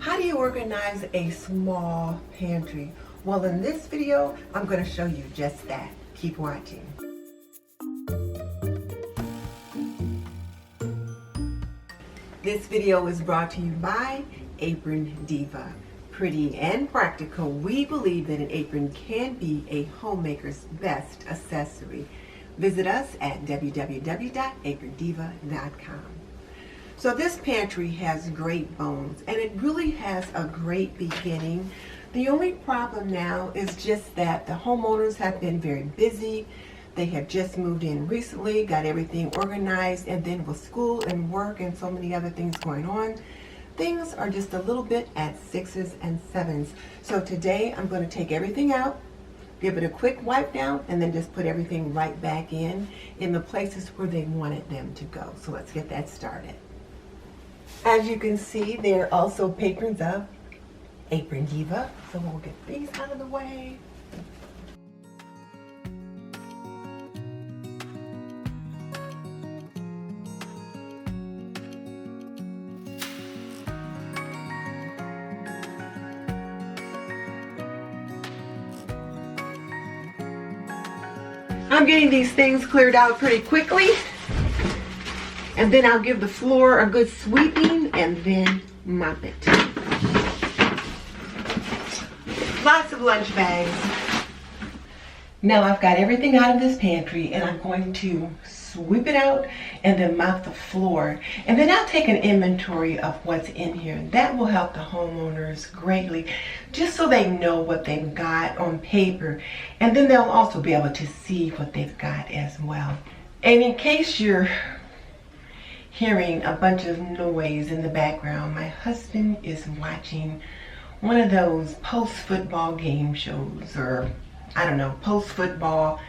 How do you organize a small pantry? Well, in this video, I'm going to show you just that. Keep watching. This video is brought to you by Aprondiva. Pretty and practical, we believe that an apron can be a homemaker's best accessory. Visit us at www.aprondiva.com. So this pantry has great bones, and it really has a great beginning. The only problem now is just that the homeowners have been very busy. They have just moved in recently, got everything organized, and then with school and work and so many other things going on, things are just a little bit at 6s and 7s. So today I'm going to take everything out, give it a quick wipe down, and then just put everything right back in the places where they wanted them to go. So let's get that started. As you can see, they're also patrons of Aprondiva, so we'll get these out of the way. I'm getting these things cleared out pretty quickly, and then I'll give the floor a good sweeping and then mop it. Lots of lunch bags. Now I've got everything out of this pantry, and I'm going to sweep it out and then mop the floor. And then I'll take an inventory of what's in here. That will help the homeowners greatly, just so they know what they've got on paper. And then they'll also be able to see what they've got as well. And in case you're hearing a bunch of noise in the background, my husband is watching one of those post-football game shows, or I don't know, post-football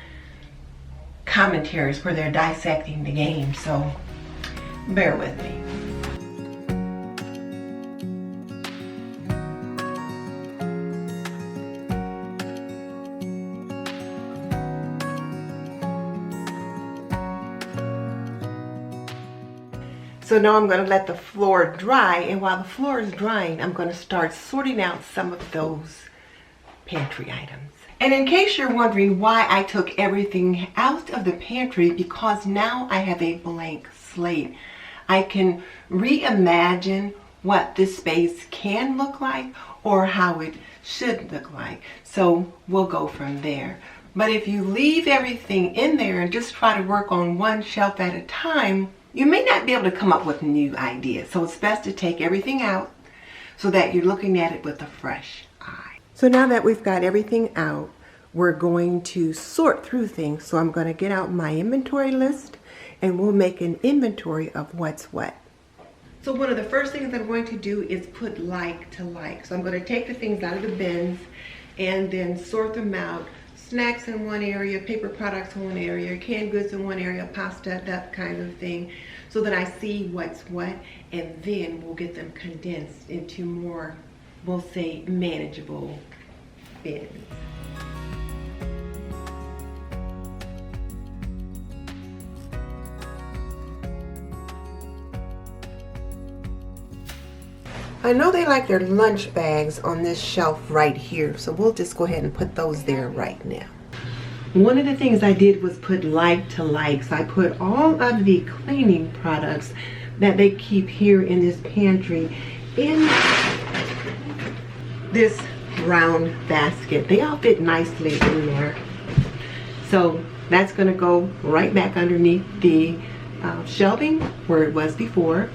commentaries where they're dissecting the game, so bear with me. So now I'm going to let the floor dry, and while the floor is drying, I'm going to start sorting out some of those pantry items. And in case you're wondering why I took everything out of the pantry, because now I have a blank slate. I can reimagine what this space can look like or how it should look like. So we'll go from there. But if you leave everything in there and just try to work on one shelf at a time, you may not be able to come up with new ideas. So it's best to take everything out so that you're looking at it with a fresh eye. So now that we've got everything out, we're going to sort through things. So I'm going to get out my inventory list, and we'll make an inventory of what's what. So one of the first things I'm going to do is put like to like. So I'm going to take the things out of the bins and then sort them out. Snacks in one area, paper products in one area, canned goods in one area, pasta, that kind of thing, so that I see what's what, and then we'll get them condensed into more, we'll say, manageable bins. I know they like their lunch bags on this shelf right here, so we'll just go ahead and put those there right now. One of the things I did was put like to like, so I put all of the cleaning products that they keep here in this pantry in this round basket. They all fit nicely in there. So that's going to go right back underneath the shelving where it was before.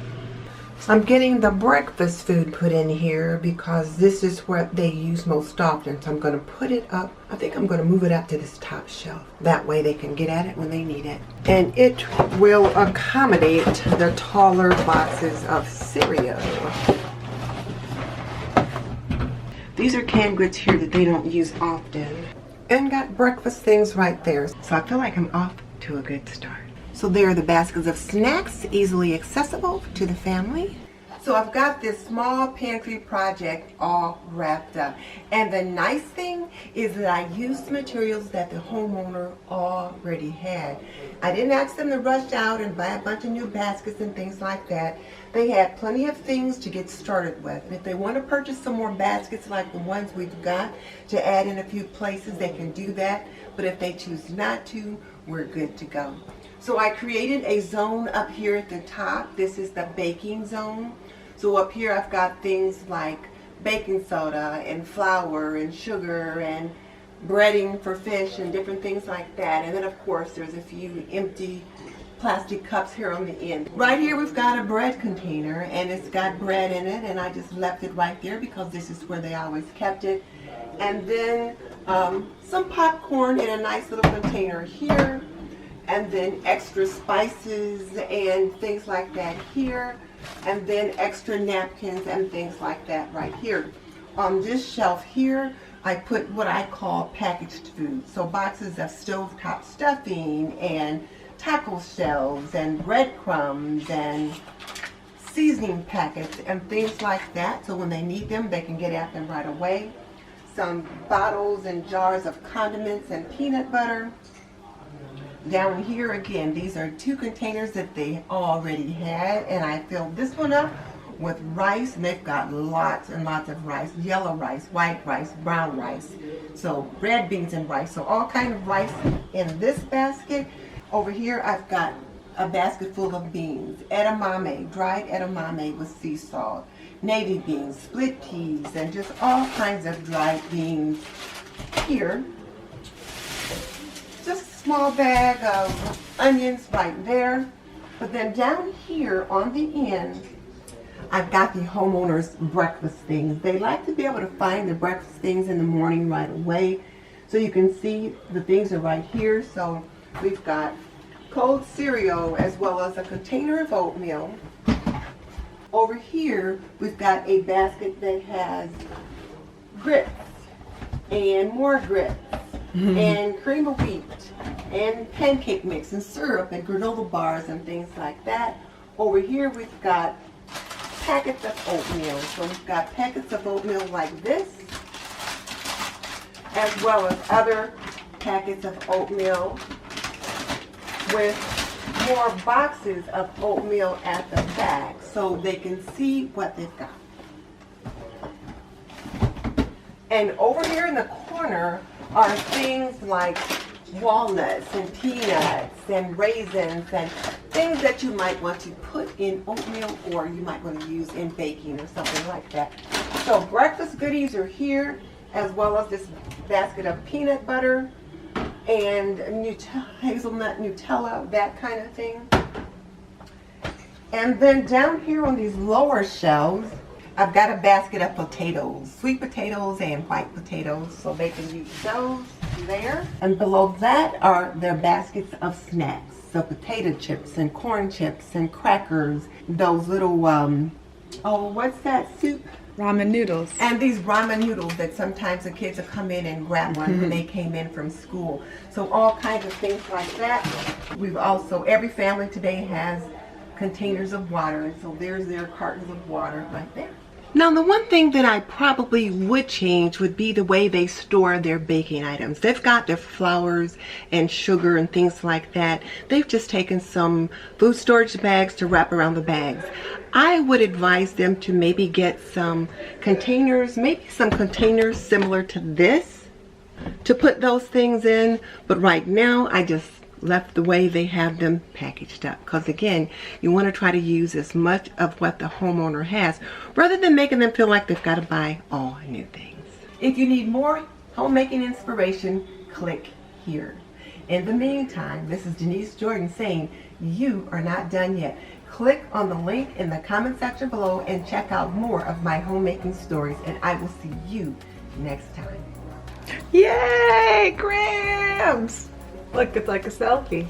I'm getting the breakfast food put in here because this is what they use most often. So I'm going to put it up. I think I'm going to move it up to this top shelf. That way they can get at it when they need it. And it will accommodate the taller boxes of cereal. These are canned goods here that they don't use often. And got breakfast things right there. So I feel like I'm off to a good start. So there are the baskets of snacks, easily accessible to the family. So I've got this small pantry project all wrapped up. And the nice thing is that I used materials that the homeowner already had. I didn't ask them to rush out and buy a bunch of new baskets and things like that. They had plenty of things to get started with. And if they want to purchase some more baskets like the ones we've got to add in a few places, they can do that. But if they choose not to, we're good to go. So I created a zone up here at the top. This is the baking zone. So up here I've got things like baking soda and flour and sugar and breading for fish and different things like that. And then of course there's a few empty plastic cups here on the end. Right here we've got a bread container and it's got bread in it, and I just left it right there because this is where they always kept it. And then some popcorn in a nice little container here, and then extra spices and things like that here, and then extra napkins and things like that right here. On this shelf here, I put what I call packaged food. So boxes of stovetop stuffing and taco shells and breadcrumbs and seasoning packets and things like that. So when they need them, they can get at them right away. Some bottles and jars of condiments and peanut butter. Down here again, these are 2 containers that they already had, and I filled this one up with rice, and they've got lots and lots of rice, yellow rice, white rice, brown rice, so red beans and rice, so all kind of rice in this basket. Over here I've got a basket full of beans, edamame, dried edamame with sea salt, navy beans, split peas, and just all kinds of dried beans here. Just a small bag of onions right there. But then down here on the end, I've got the homeowner's breakfast things. They like to be able to find the breakfast things in the morning right away. So you can see the things are right here. So we've got cold cereal as well as a container of oatmeal. Over here, we've got a basket that has grits and more grits and cream of wheat and pancake mix and syrup and granola bars and things like that. Over here, we've got packets of oatmeal. So we've got packets of oatmeal like this, as well as other packets of oatmeal with more boxes of oatmeal at the back so they can see what they've got. And over here in the corner are things like walnuts and peanuts and raisins and things that you might want to put in oatmeal or you might want to use in baking or something like that. So breakfast goodies are here, as well as this basket of peanut butter and hazelnut Nutella, that kind of thing. And then down here on these lower shelves, I've got a basket of potatoes, sweet potatoes and white potatoes, so they can use those there. And below that are their baskets of snacks, so potato chips and corn chips and crackers, those little, oh, what's that soup? Ramen noodles. And these ramen noodles that sometimes the kids will come in and grab one when they came in from school. So all kinds of things like that. We've also, every family today has containers of water, and so there's their cartons of water right there. Now, the one thing that I probably would change would be the way they store their baking items. They've got their flours and sugar and things like that. They've just taken some food storage bags to wrap around the bags. I would advise them to maybe get some containers, maybe some containers similar to this, to put those things in. But right now, I just left the way they have them packaged up, because again, you want to try to use as much of what the homeowner has rather than making them feel like they've got to buy all new things. If you need more homemaking inspiration, click here. In the meantime, this is Denise Jordan saying you are not done yet. Click on the link in the comment section below and check out more of my homemaking stories, and I will see you next time. Yay, Grams! Look, it's like a selfie.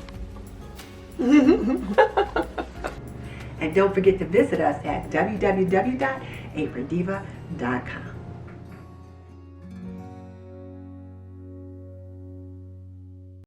And don't forget to visit us at www.aprondiva.com.